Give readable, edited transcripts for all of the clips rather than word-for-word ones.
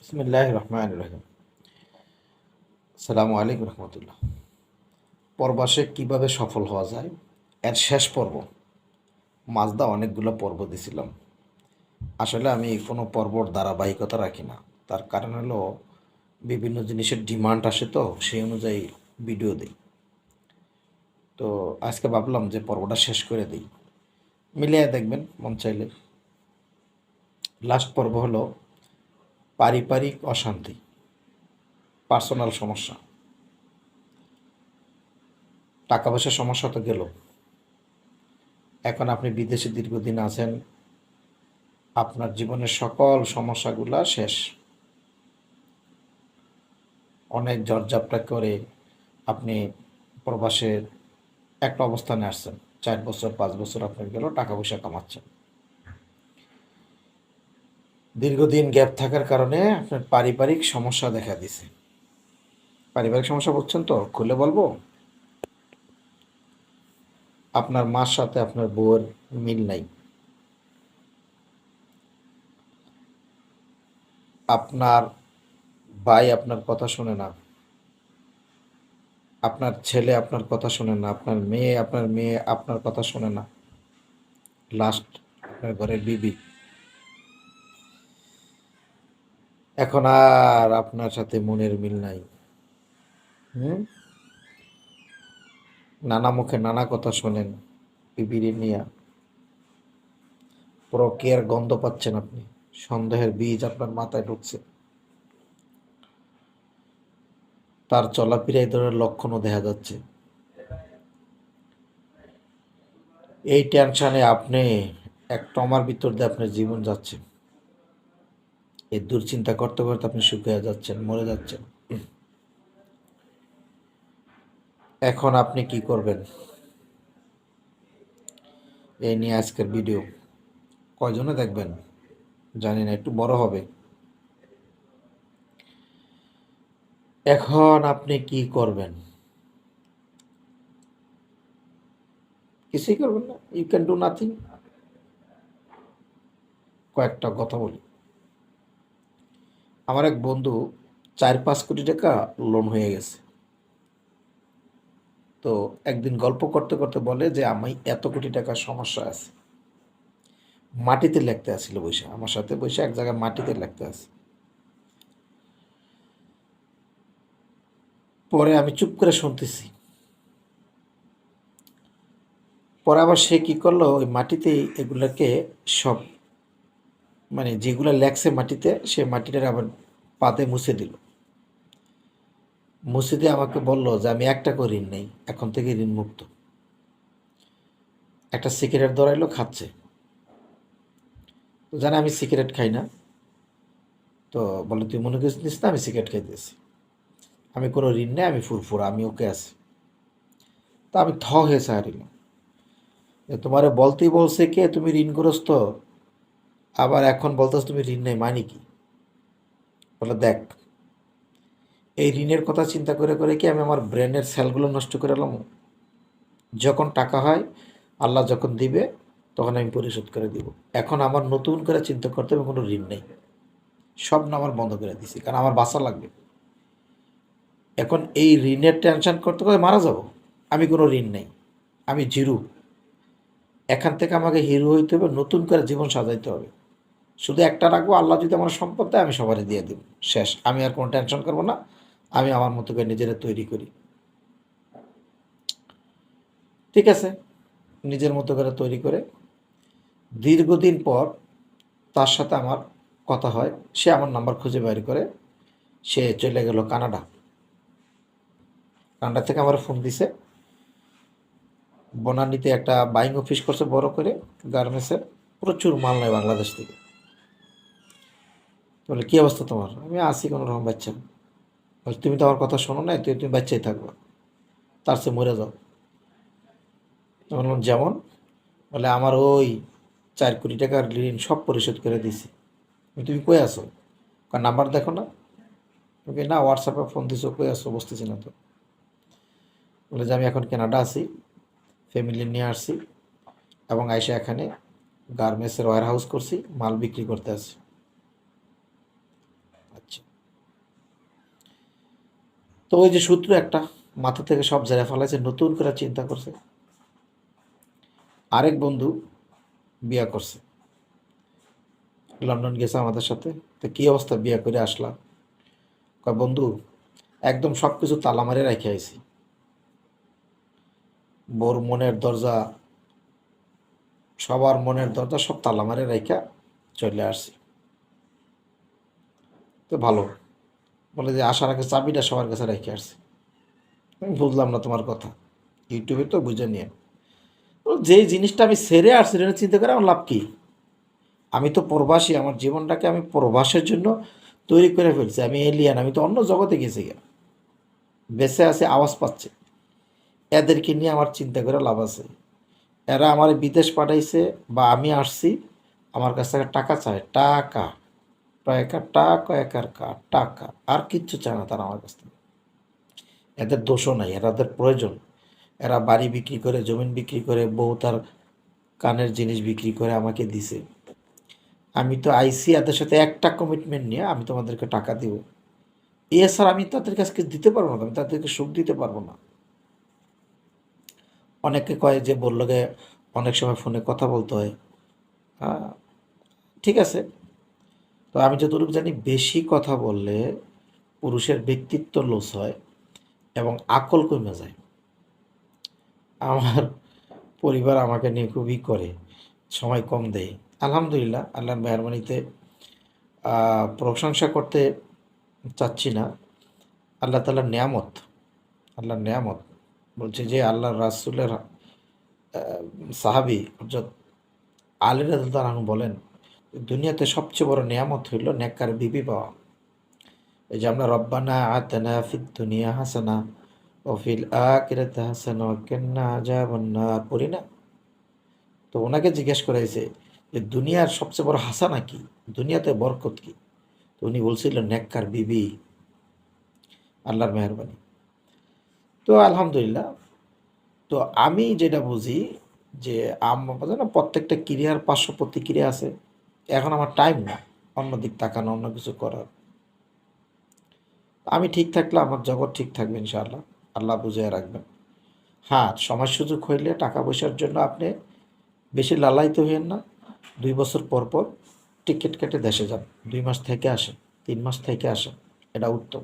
বিসমিল্লাহ রহমান রহিম। আসসালামু আলাইকুম রহমতুল্লাহ। প্রবাসে কিভাবে সফল হওয়া যায় এর শেষ পর্ব। মাজদা অনেকগুলো পর্ব দিছিলাম। আসলে আমি কোনো পর্বর ধারাবাহিকতা রাখি না। তার কারণ হলো বিভিন্ন জিনিসের ডিমান্ড আসে, তো সেই অনুযায়ী ভিডিও দিই। তো আজকে ভাবলাম যে পর্বটা শেষ করে দিই, মিলিয়ে দেখবেন মন চাইলে। লাস্ট পর্ব হলো পারিবারিক অশান্তি, পার্সোনাল সমস্যা। টাকা পয়সার সমস্যা তো গেল, এখন আপনি বিদেশে দীর্ঘদিন আছেন, আপনার জীবনের সকল সমস্যাগুলা শেষ। অনেক ঝড়ঝাপটা করে আপনি প্রবাসের একটা অবস্থানে আসছেন, 4 বছর 5 বছর আপনার গেল, টাকা পয়সা কামাচ্ছেন। দীর্ঘদিন গ্যাপ থাকার কারণে আপনার পারিবারিক সমস্যা দেখা দিছে। পারিবারিক সমস্যা বলছেন তো, খুলে বলবো। আপনার মার সাথে আপনার বউয়ের মিল নাই, আপনার ভাই আপনার কথা শোনে না, আপনার ছেলে আপনার কথা শোনে না, আপনার মেয়ে আপনার কথা শোনে না, লাস্ট আপনার ঘরের বিবি। এখন আর আপনার সাথে মনের মিল নাই। হুম, নানা মুখে নানা কথা শোনেন বিবির নিয়া। প্রক্রিয়ার গন্ধ পাচ্ছেন আপনি, সন্দেহের বীজ আপনার মাথায় ঢুকছে। তার চলাফেরা এই ধরনের লক্ষণও দেখা যাচ্ছে। এই টেনশনে আপনি এক টমার ভিতর দিয়ে আপনার জীবন যাচ্ছে। এই দুশ্চিন্তা করতে করতে আপনি শুকিয়ে যাচ্ছেন, মরে যাচ্ছেন। এখন আপনি কি করবেন, এই নিয়ে আজকের ভিডিও। কয়জনে দেখবেন জানি না, একটু বড় হবে। এখন আপনি কি করবেন? কিছুই করবেন না, ইউ ক্যান ডু নাথিং। কয়েকটা কথা বলি। আমার এক বন্ধু 4-5 কোটি টাকা লোন হয়ে গেছে। তো একদিন গল্প করতে করতে বলে যে আমি এত কোটি টাকার সমস্যা আছে। মাটিতে লিখতে আসছিল বৈশা, আমার সাথে বৈশা এক জায়গায় মাটিতে লিখতে আছে। পরে আমি চুপ করে শুনতেছি। পরে আবার সে কি করলো, ওই মাটিতে এগুলাকে সব, মানে যেগুলো লেখছে মাটিতে, সে মাটিটার আবার পাতে মুছে দিল। মুছে দিয়ে আমাকে বলল যে আমি একটা করে ঋণ নেই, এখন থেকে ঋণ মুক্ত। একটা সিগারেট ধরাইলো, খাচ্ছে। তো জানে আমি সিগারেট খাই না। তো বলে তুই মনে করিস না আমি সিগারেট খাইতেছি, আমি কোনো ঋণ নেই, আমি ফুরফুরা, আমি ওকে আছি। তা আমি হয়েছে হারিলাম। তোমারে বলতেই বলছে কে তুমি ঋণগ্রস্ত, আবার এখন বলতেছ তুমি ঋণ নেই, মানে কি? বলে দেখ, এই ঋণের কথা চিন্তা করে করে কি আমি আমার ব্রেনের সেলগুলো নষ্ট করে এলাম। যখন টাকা হয়, আল্লাহ যখন দিবে তখন আমি পরিশোধ করে দিব। এখন আমার নতুন করে চিন্তা করতে হবে, কোনো ঋণ নেই, সব নামার বন্ধ করে দিছি, কারণ আমার বাঁচা লাগবে। এখন এই ঋণের টেনশন করতে করতে মারা যাব। আমি কোনো ঋণ নেই, আমি জিরো। এখান থেকে আমাকে হিরো হইতে হবে, নতুন করে জীবন সাজাইতে হবে। শুধু একটা রাখবো, আল্লাহ যদি আমার সম্পদ দেয় আমি সবারই দিয়ে দেব, শেষ। আমি আর কোনো টেনশন করবো না, আমি আমার মতো করে নিজেরা তৈরি করি। ঠিক আছে, নিজের মতো করে তৈরি করে দীর্ঘদিন পর তার সাথে আমার কথা হয়। সে আমার নাম্বার খুঁজে বের করে সে চলে গেল কানাডা। কানাডা থেকে আমার ফোন দিছে, বনানীতে একটা বাইং অফিস করছে বড় করে, গার্মেন্টসের। প্রচুর মাল নেয় বাংলাদেশ থেকে। বলে কী অবস্থা তোমার? আমি আসি কোনো রকম, বাচ্চা। বলে তুমি তো আমার কথা শোনো না, তুমি বাচ্চাই থাকবো, তার চেয়ে মরে যাও। তো বললাম যেমন? বলে আমার ওই 4 কোটি টাকার ঋণ সব পরিশোধ করে দিছি। তুমি কই আসো? নাম্বার দেখো না। ওকে না, হোয়াটসঅ্যাপে ফোন দিছো, কই আসো? বসতেছি না তো। বলে যে আমি এখন কানাডা আছি, ফ্যামিলি নিয়ে আসছি, এবং আইসা এখানে গার্মেন্টসের ওয়্যার হাউস করছি, মাল বিক্রি করতে আসি। আচ্ছা, তো ওই যে সূত্র একটা মাথা থেকে সব জেরা ফেলাইছে, নতুন করে চিন্তা করছে। আরেক বন্ধু বিয়া করছে, লন্ডন গেছে আমাদের সাথে। তো কী অবস্থা, বিয়া করে আসলাম। কয় বন্ধু একদম সব কিছু তালা মারে রেখে আইছি, বোর মনের দরজা, সবার মনের দরজা সব তালা মারে রেখা চলে আসছি। তো ভালো, বলে যে আসার আগে চাবিটা সবার কাছে রেখে আসছি। আমি বুঝলাম না তোমার কথা, ইউটিউবে তো বুঝে নিয়ে। যেই জিনিসটা আমি সেরে আসছি এটা চিন্তা করে আমার লাভ কি? আমি তো প্রবাসী, আমার জীবনটাকে আমি প্রবাসের জন্য তৈরি করে ফেলছি। আমি এলিয়ান, আমি তো অন্য জগতে গেছি গা, বেঁচে আছে, আওয়াজ পাচ্ছে। এদেরকে নিয়ে আমার চিন্তা করে লাভ আছে? এরা আমার বিদেশ পাঠাইছে বা আমি আসছি, আমার কাছ থেকে টাকা চায়, টাকা, টাকা টাকা, একার টাকা, আর কিচ্ছু চায় না তারা আমার কাছ থেকে। এদের দোষও নাই, এদের প্রয়োজন। এরা বাড়ি বিক্রি করে, জমিন বিক্রি করে, বউ তার কানের জিনিস বিক্রি করে আমাকে দিছে। আমি তো আইসি এদের সাথে একটা কমিটমেন্ট নিয়ে আমি তোমাদেরকে টাকা দিব, এছাড়া আমি তাদের কাছে দিতে পারবো না, আমি তাদেরকে সুখ দিতে পারবো না। অনেকে কয় যে বললো গে অনেক সময় ফোনে কথা বলতে হয়। ঠিক আছে, তো আমি যতটুকু জানি বেশি কথা বললে পুরুষের ব্যক্তিত্ব লস হয় এবং আকল কমে যায়। আমার পরিবার আমাকে নিয়ে খুবই করে, সময় কম দেয়। আলহামদুলিল্লাহ, আল্লাহর মেহরবানিতে প্রশংসা করতে চাচ্ছি না। আল্লাহ তাআলার নেয়ামত, আল্লাহর নেয়ামত। বলছে যে আল্লাহর রাসূলের সাহাবী হযরত আলী রাদিয়াল্লাহু আনহু বলেন, দুনিয়াতে সবচেয়ে বড় নেয়ামত হইল নেককার বিবি পাওয়া। এই যে আমরা রব্বানা আতিনা ফিদ দুনিয়া হাসানা ওয়া ফিল আখিরাতি হাসানা ওয়া কিনা আযাবান নার পড়ি না? তো ওনাকে জিজ্ঞেস করাইছে যে দুনিয়ার সবচেয়ে বড় হাসানা কি, দুনিয়াতে বরকত কি? তো উনি বলছিলেন নেককার বিবি, আল্লাহর মেহরবানি। তো আলহামদুলিল্লাহ। তো আমি যেটা বুঝি যে না, প্রত্যেকটা ক্রিয়ার পার্শ্ব প্রতিক্রিয়া আছে। এখন আমার টাইম না অন্য দিক তাকানো, অন্য কিছু করার। আমি ঠিক থাকলে আমার জগৎ ঠিক থাকবে ইনশাআল্লাহ, আল্লাহ বুঝিয়ে রাখবেন। হ্যাঁ, সময় সুযোগ হইলে টাকা পয়সার জন্য আপনি বেশি লালায়িত হইয়েন না। 2 বছর পর পর টিকিট কেটে দেশে যান, 2 মাস থেকে আসেন, 3 মাস থেকে আসেন, এটা উত্তম।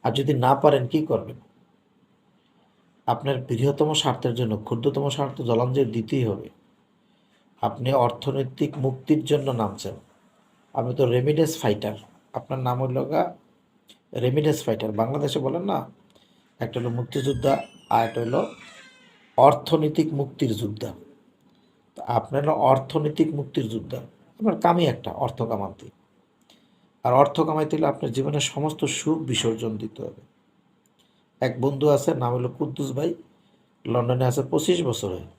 আর যদি না পারেন কি করবেন? আপনার বৃহত্তম স্বার্থের জন্য ক্ষুদ্রতম স্বার্থ জলাঞ্জলি দিতেই হবে। আপনি অর্থনৈতিক মুক্তির জন্য নামছেন, আপনি তো রেমিডেন্স ফাইটার। আপনার নাম হইল রেমিডেন্স ফাইটার, বাংলাদেশে বলেন না, একটা হলো মুক্তিযোদ্ধা আর একটা হলো অর্থনৈতিক মুক্তির যোদ্ধা। তো আপনার হলো অর্থনৈতিক মুক্তির যোদ্ধা। আপনার কামই একটা, অর্থ কামাতে। আর অর্থ কামাইতে হলে আপনার জীবনের সমস্ত সুখ বিসর্জন দিতে হবে। এক বন্ধু আছে, নাম হলো কুদ্দুস ভাই, লন্ডনে আছে 25 বছর হয়।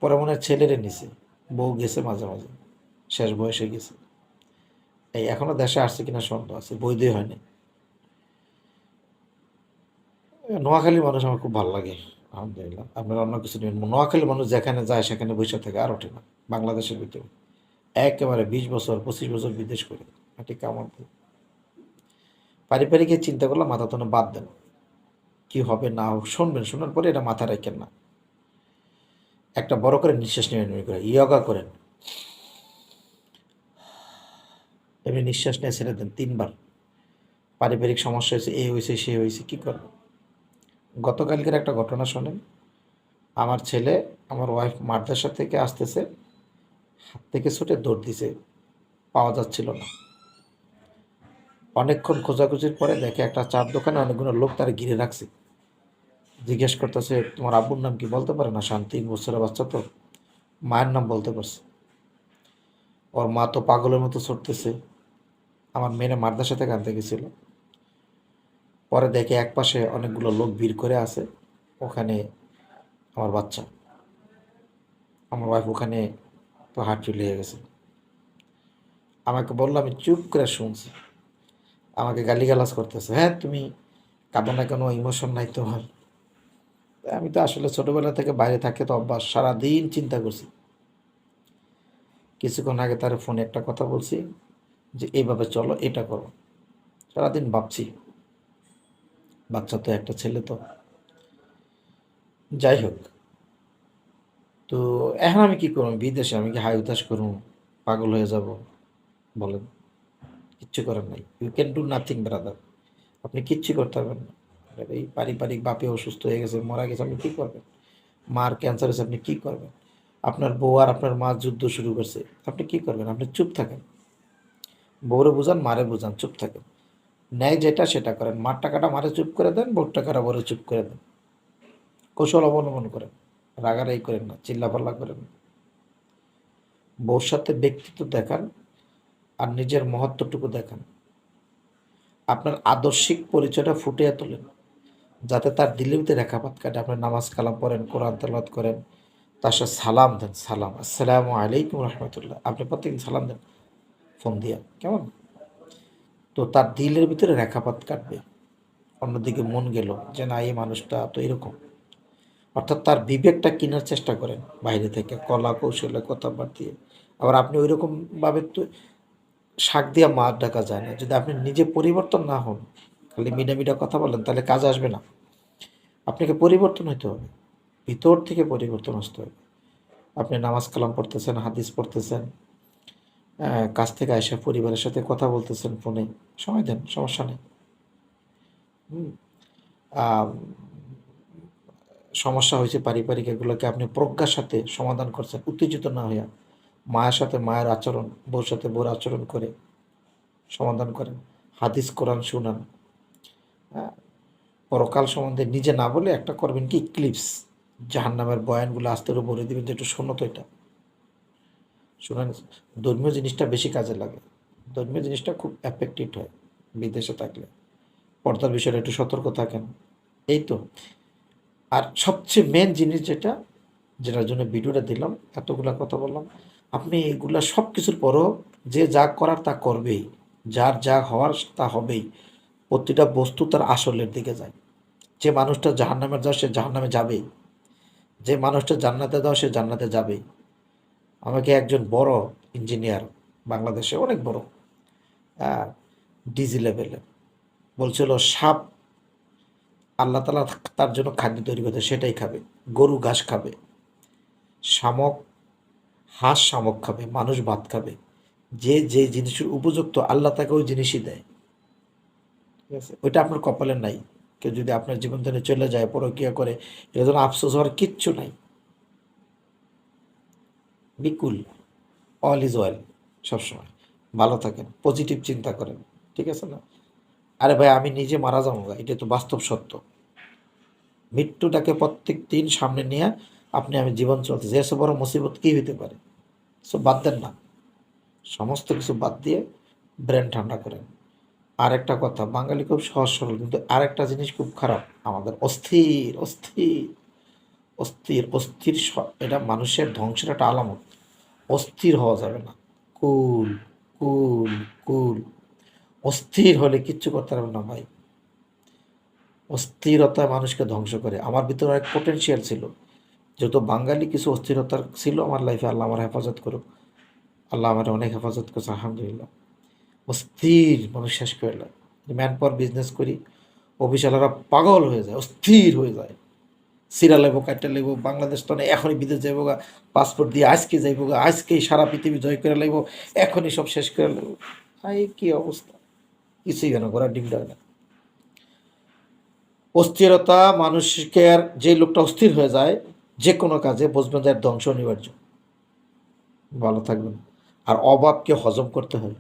পরে মনে হয় ছেলেরে নিছে, বউ গেছে মাঝে মাঝে, শেষ বয়সে গেছে। এই এখনো দেশে আসছে কিনা সন্দেহ আছে, বৈধই হয়নি। নোয়াখালীর মানুষ আমার খুব ভালো লাগে, আলহামদুলিল্লাহ। আপনার অন্য কিছু নেবেন, নোয়াখালীর মানুষ যেখানে যায় সেখানে বসে থাকে, আর ওঠে না। বাংলাদেশের ভিতরে একেবারে 20 বছর 25 বছর বিদেশ করে, ঠিক আমার পারিবারিক চিন্তা করলাম, মাথা তো বাদ দেন, কি হবে না হোক শুনবেন, শোনার পরে এটা মাথা রাখেন না। একটা বড় করে নিঃশ্বাস নেবেন, করে ইয়োগা করেন, এমনি নিঃশ্বাস নিয়ে ছেড়ে দেন 3 বার। পারিবারিক সমস্যা হয়েছে, এ হয়েছে সে হয়েছে, কী করবেন? গতকালকের একটা ঘটনা শোনেন। আমার ছেলে, আমার ওয়াইফ মাদ্রাসা থেকে আসতেছে, হাত থেকে ছুটে দৌড় দিছে, পাওয়া যাচ্ছিল না। অনেকক্ষণ খোঁজাখুঁজির পরে দেখে একটা চার দোকানে অনেকগুলো লোক তারা ঘিরে রাখছে। জিজ্ঞেস করতেছে তোমার আব্বুর নাম কি, বলতে পারে না, 3 বছরের বাচ্চা তো। মায়ের নাম বলতে পারছে। ওর মা তো পাগলের মতো ছুটতেছে। আমার মেয়েরা মাদ্রাসা থেকে আনতে গেছিল। পরে দেখে এক পাশে অনেকগুলো লোক ভিড় করে আছে, ওখানে আমার বাচ্চা। আমার ওয়াইফ ওখানে তো হার্ট ফেল হয়ে গেছে। আমাকে বললো, আমি চুপ করে শুনছি। আমাকে গালিগালাজ করতেছে, হ্যাঁ তুমি কাঁদো না কেন, ইমোশন নাই তোমার? আমি তো আসলে ছোটবেলা থেকে বাইরে থাকে তো অভ্যাস, সারাদিন চিন্তা করছি। কিছুক্ষণ আগে তার ফোনে একটা কথা বলছি যে এইভাবে চলো, এটা করো। সারাদিন ভাবছি, বাচ্চা তো একটা, ছেলে তো, যাই হোক। তো এখন আমি কি করবো? বিদেশে আমি কি হাই উতাস করবো? পাগল হয়ে যাব? বলেন। কিচ্ছু করার নাই, you can do nothing brother. আপনি কিচ্ছু করতে পারবেন না। আপনার এই পারিবারিক বাপে অসুস্থ হয়ে গেছে, মারা গেছে, আপনি কী করবেন? মার ক্যান্সার হয়েছে, আপনি কী করবেন? আপনার বউ আর আপনার মা যুদ্ধ শুরু করছে, আপনি কী করবেন? আপনি চুপ থাকেন। বউরে বুঝান, মারে বুঝান, চুপ থাকেন। ন্যায় যেটা সেটা করেন। মার টাকাটা মারে চুপ করে দেন, বউর টাকাটা বউরে চুপ করে দেন। কৌশল অবলম্বন করেন, রাগারাগি করেন না, চিল্লাপাল্লা করেন না। বউর সাথে ব্যক্তিত্ব দেখান, আর নিজের মহত্বটুকু দেখান। আপনার আদর্শিক পরিচয়টা ফুটিয়ে তোলেন, যাতে তার দিলের ভিতরে রেখাপাত কাটে। আপনি নামাজ কালাম পড়েন, কোরআন তেলাওয়াত করেন, তার সাথে সালাম দেন। সালাম, আসসালামু আলাইকুম রহমতুল্লাহ, আপনি প্রত্যেকদিন সালাম দেন ফোন দিয়া, কেমন? তো তার দিলের ভিতরে রেখাপাত কাটবে। অন্যদিকে মন গেল যে না, এই মানুষটা তো এরকম। অর্থাৎ তার বিবেকটা কেনার চেষ্টা করেন বাইরে থেকে, কলা কৌশলে, কথাবার্তা দিয়ে। আবার আপনি ওই রকমভাবে তো শাক দিয়া মাছ ডাকা যায় না। যদি আপনি নিজে পরিবর্তন না হন, খালি মিডা মিডা কথা বলেন, তাহলে কাজ আসবে না। আপনাকে পরিবর্তন হতে হবে, ভিতর থেকে পরিবর্তন আসতে হবে। আপনি নামাজ কালাম পড়তেছেন, হাদিস পড়তেছেন, কাজ থেকে আইসা পরিবারের সাথে কথা বলতেছেন ফোনে, সময় দেন, সমস্যা নেই। হুম। আম, সমস্যা হয়েছে পারিবারিক, এগুলোকে আপনি প্রজ্ঞার সাথে সমাধান করছেন, উত্তেজিত না হইয়া। মায়ের সাথে মায়ের আচরণ, বউর সাথে বউর আচরণ করে সমাধান করেন। হাদিস কোরআন শুনান। হ্যাঁ, পরকাল সম্বন্ধে নিজে না বলে একটা করবেন কি, ক্লিপস, জাহান্নামের বয়ানগুলো আস্তে করে বলে দিবেন যে একটু শোনো তো, এটা শুনেন। ধর্মীয় জিনিসটা বেশি কাজে লাগে, ধর্মীয় জিনিসটা খুব এফেক্টিভ হয় বিদেশে থাকলে। পর্দার বিষয়ে একটু সতর্ক থাকেন, এই তো। আর সবচেয়ে মেন জিনিস যেটা, যেটার জন্য ভিডিওটা দিলাম, এতগুলা কথা বললাম, আপনি এগুলা সব কিছুর পরও যে যা করার তা করবেই, যার যা হওয়ার তা হবেই। প্রতিটা বস্তু তার আসলের দিকে যায়। যে মানুষটা জাহান্নামে যাওয়া, সে জাহান্নামে যাবেই। যে মানুষটা জান্নাতে যাওয়া, সে জান্নাতে যাবেই। আমাকে একজন বড় ইঞ্জিনিয়ার, বাংলাদেশে অনেক বড়, ডিজি লেভেলে, বলছিল সাপ আল্লাহ তালা তার জন্য খাদ্য তৈরি করতে, সেটাই খাবে। গরু ঘাস খাবে, শামুক, হাঁস শামুক খাবে, মানুষ ভাত খাবে। যে যে জিনিসের উপযুক্ত, আল্লাহ তাকে ওই জিনিসই দেয়। ঠিক আছে, ওইটা আপনার কপালে নাই। কেউ যদি আপনার জীবন থেকে চলে যায়, পরকিয়া করে, এর জন্য আফসোস হওয়ার কিচ্ছু নাই। Bikul, all is well. সবসময় ভালো থাকেন, পজিটিভ চিন্তা করেন, ঠিক আছে না? আরে ভাই, আমি নিজে মারা যাবো, এটা তো বাস্তব সত্য। মৃত্যুটাকে প্রত্যেক দিন সামনে নিয়ে আপনি আমি জীবন চলতেছে, এসে বড় মুসিবত কী হইতে পারে? সব বাদ দেন না, সমস্ত কিছু বাদ দিয়ে ব্রেন ঠান্ডা করেন। আর একটা কথা, বাঙালি খুব সহজ সরল, কিন্তু আরেকটা জিনিস খুব খারাপ, আমাদের অস্থির অস্থির অস্থির অস্থির। এটা মানুষের ধ্বংসের একটা আলামত। অস্থির হওয়া যাবে না, কুল কুল কুল। অস্থির হলে কিচ্ছু করতে পারবেন না ভাই। অস্থিরতা মানুষকে ধ্বংস করে। আমার ভিতরে এক পোটেনশিয়াল ছিল, যেহেতু বাঙালি, কিছু অস্থিরতার ছিল আমার লাইফে। আল্লাহ আমার হেফাজত করুক, আল্লাহ আমার অনেক হেফাজত করছে, আলহামদুলিল্লাহ। অস্থির মানুষ শেষ করে দেয়। ম্যান পাওয়ার বিজনেস করি, অফিসাররা পাগল হয়ে যায়, অস্থির হয়ে যায়। সিরা লেবো, কাটটা লেবো, বাংলাদেশ তো নেই, এখনই বিদেশ যাইব গা, পাসপোর্ট দিয়ে আজকে যাইব গা, আজকেই সারা পৃথিবী জয় করে লাগবো, এখনই সব শেষ করে লাগবো। এই কি অবস্থা! কিছুই কেন ঘোরা ডিমটা হয় না। অস্থিরতা মানুষকে, আর যে লোকটা অস্থির হয়ে যায় যে কোনো কাজে, বুঝবেন যে ধ্বংস অনিবার্য। ভালো থাকবেন। আর অভাবকে হজম করতে হয়।